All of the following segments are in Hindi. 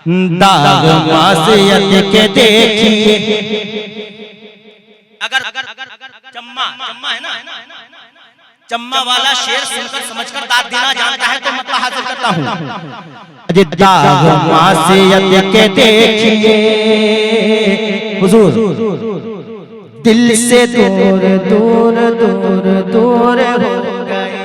दाग मासियत के देखिए। अगर चम्मा चम्मा है ना, चम्मा वाला शेर सुनकर समझकर दाद देना जानता है तो मतलब हाजिर करता हूँ। दाग मासियत के देखिए हुजूर, दिल से दूर दूर दूर दूर हो गए।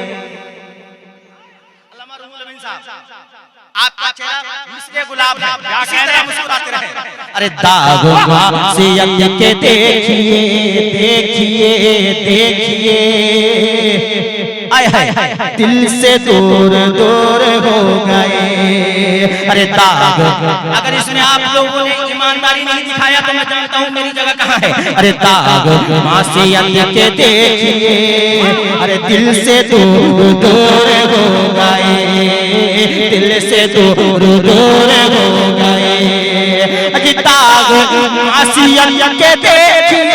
आपका चेहरा मिस्के गुलाब है, इसी तरह मुस्कुराते रहे। अरे दाग मासियत के देखिए देखिए देखिए, आय हाय दिल से दूर दूर हो गए। अरे दाग, अगर इसमें आप लोगों ने ईमानदारी नहीं दिखाया तो मैं जानता हूँ मेरी जगह कहाँ है। अरे दाग मासियत के देखिए, अरे दिल से दूर दूर हो गए, दिल से दूर दूर हो गए। अरे दाग मासियत के देखिए,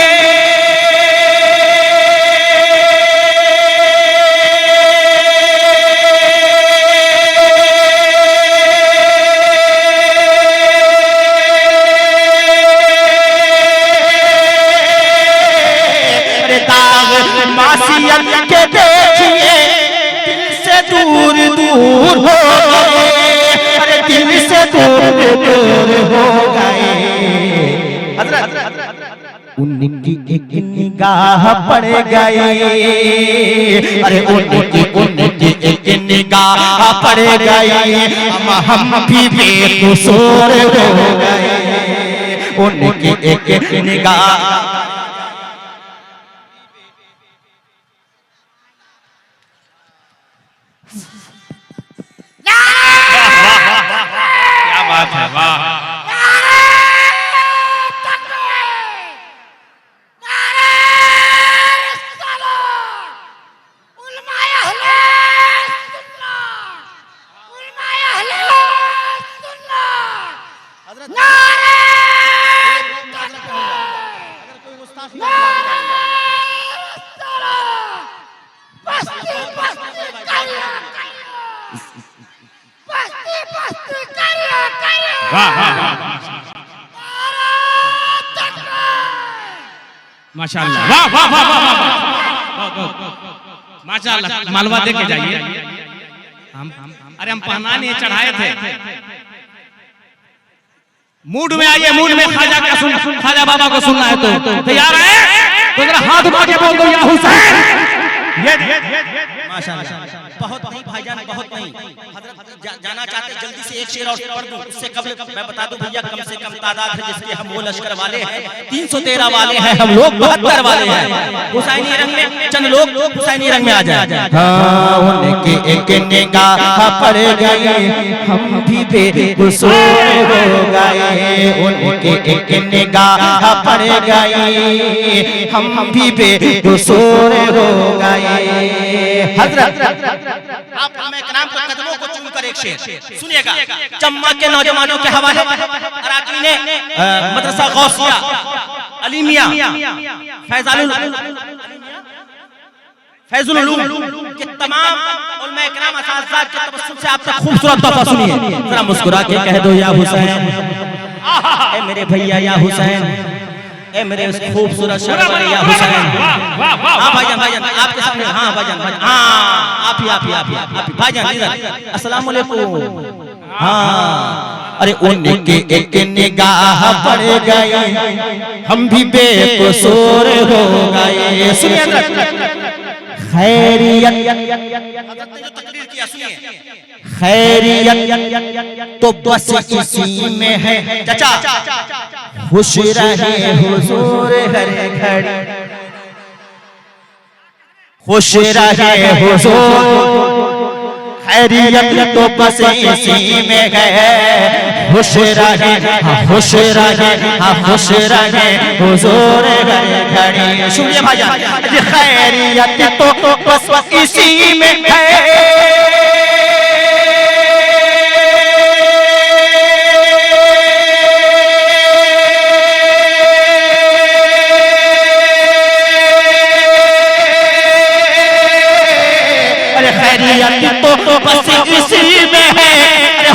के देखिए दिल से दूर दूर हो गए। अरे दिल से दूर दूर हो गए। उनकी एक निगाह पड़ गई, अरे उनकी एक निगाह पड़ गई, हम भी बेकसूर हो गए। उनकी एक निगाह, क्या बात है, वाह। माशाअल्लाह, वाह वाह वाह वाह माशाअल्लाह। मालवा दे के जाइए। अरे हम पहना नहीं चढ़ाए थे। मूड में आइए, मूड में खाजा का सुन, खाजा बाबा को सुनना है तो तैयार है तो जरा हाथ उठा के बोल दो या हुसैन। ये माशाअल्लाह, बहुत नहीं भाईजान, बहुत नहीं। हजरत जाना चाहते जल्दी से एक शेर और पढ़ दूं, उससे कबल मैं बता दूं भैया कम से कम तादाद है जिसके हम वो लश्कर वाले हैं 313 वाले हैं, हम लोग 72 वाले हैं। हुसैनी रंग में चंद लोग हुसैनी रंग में आ जाए। हाँ उनकी एक निगाह पड़ गई, हम भी बेकसूर हो गए। उनकी एक निगाह पड़ गई, हम भी बेकसूर हो गए। हजरत आप हमें नाम के कदमों को चूमकर एक शेर सुनिएगा। चम्मा के नौजवानों के हवाले अराकीन मदरसा गौसिया अलीमिया फैजुल उलूम के तमाम उलमा इकराम असातिज़ा के तबस्सुम से आप तक खूबसूरत तोहफा सुनिए। जरा मुस्कुरा के कह दो या हुसैन, ए मेरे भैया या हुसैन, ए मेरे खूबसूरत शहर या हुसैन। हाँ भाईजान, भाईजान आपके सामने, हाँ भाईजान, भाईजान हाँ आप ही भाईजान इधर अस्सलाम वालेकुम। हाँ अरे उनकी एक निगाह पड़ गई, हम भी बेकसूर हो गए। सुनिए खैरियत खैरियत तो बस इसी में है चाचा, खुश रहे हुजूर हर घड़ी, खुश रहे हुजूर। खैरियत तो बस इसी में है, खुश रहे खुश रहे खुश रहे हुजूर हर घड़ी। सुनिए भाईजान, खैरियत तो बस इसी में है, तो बस इसी में है।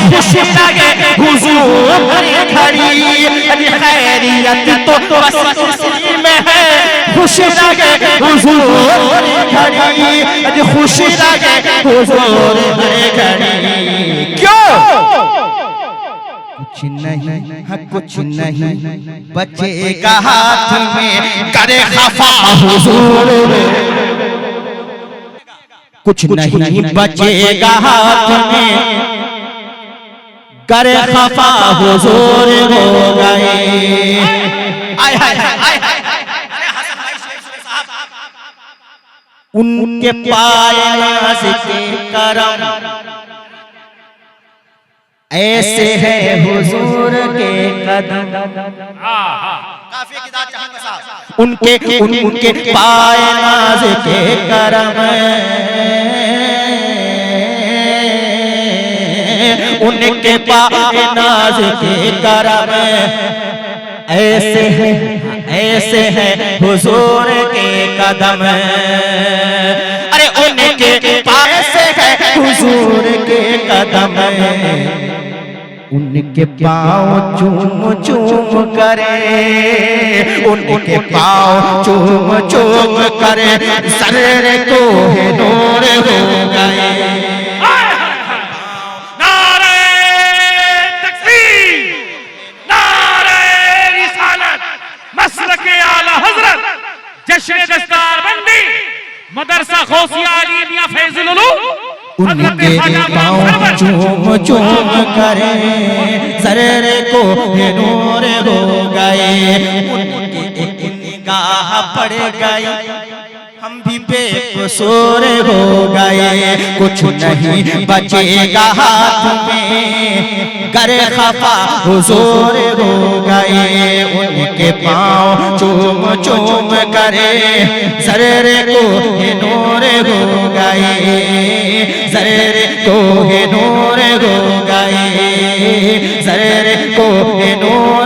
खुश लगे हुजूर खैरियत तो बस इसी में है, खुश लगे हुजूर घड़ी, अज खुश लगे हुजूर घड़ी। क्यों? कुछ नहीं, हाँ कुछ नहीं बचेगा हाथ में, करे खफा हुजूर, कुछ नहीं बचेगा हाथ में, करे खफा हुजूर हो गए। आय हाय हाय, उनके पाए नाज़ के करम ऐसे है हुजूर के कदम। उनके पाए नाज़ के करम, उनके पाए नाज़ के करम ऐसे है हुजूर के कदम। अरे उनके पास है हुजूर के कदम, उनके पाँव चूम चूम करे, उनके पाँव चूम चूम करे, सर को नूर हो गए। नारे तकबीर, नारे रिसालत, मसलके आला हजरत, जश्न दस्तारबंदी, मदरसा गौसिया आलिमिया फैजुल उलूम। उनके पाँव चूम चूम करे, सर को नूर हो गए। उनकी निगाह पड़ गई, हम भी बेकसूर हो गए। कुछ नहीं बचेगा हाथ में, करे खफा हुजूर हो गए। उनके पाँव चूम चूम करे, सर को नूर हो गए, सर को नूर हो गए, सर को नूर